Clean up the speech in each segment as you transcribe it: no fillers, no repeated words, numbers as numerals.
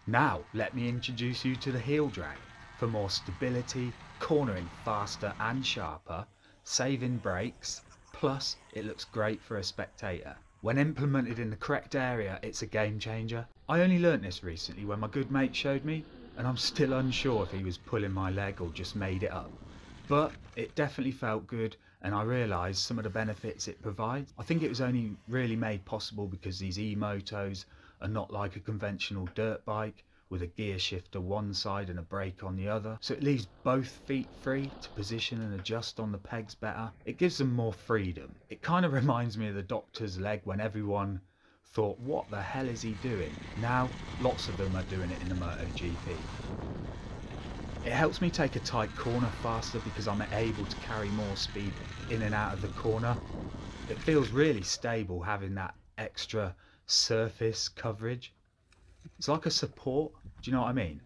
Now let me introduce you to the heel drag. For more stability, cornering faster and sharper, saving brakes, plus it looks great for a spectator. When implemented in the correct area, it's a game changer. I only learnt this recently when my good mate showed me, and I'm still unsure if he was pulling my leg or just made it up. But it definitely felt good, and I realised some of the benefits it provides. I think it was only really made possible because these e-motos are not like a conventional dirt bike with a gear shifter one side and a brake on the other, so it leaves both feet free to position and adjust on the pegs better. It gives them more freedom. It kind of reminds me of the doctor's leg when everyone thought, what the hell is he doing? Now lots of them are doing it in the MotoGP. It helps me take a tight corner faster because I'm able to carry more speed in and out of the corner. It feels really stable having that extra surface coverage. It's like a support, do you know what I mean?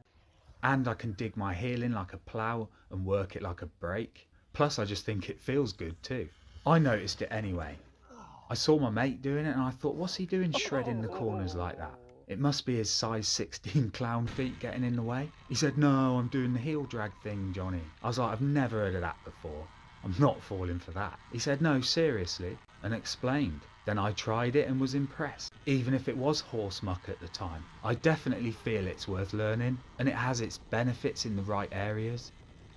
And I can dig my heel in like a plough and work it like a brake. Plus I just think it feels good too. I noticed it anyway. I saw my mate doing it and I thought, what's he doing shredding the corners like that? It must be his size 16 clown feet getting in the way. He said, no, I'm doing the heel drag thing, Johnny. I was like, I've never heard of that before. I'm not falling for that. He said, no, seriously, and explained. Then I tried it and was impressed. Even if it was horse muck at the time, I definitely feel it's worth learning, and it has its benefits in the right areas.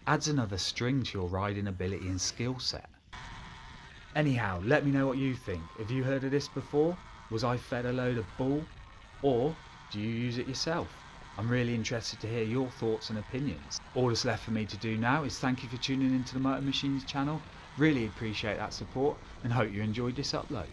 Adds another string to your riding ability and skill set. Anyhow, let me know what you think. Have you heard of this before? Was I fed a load of bull? Or do you use it yourself? I'm really interested to hear your thoughts and opinions. All that's left for me to do now is thank you for tuning into the Motor Machines channel. Really appreciate that support and hope you enjoyed this upload.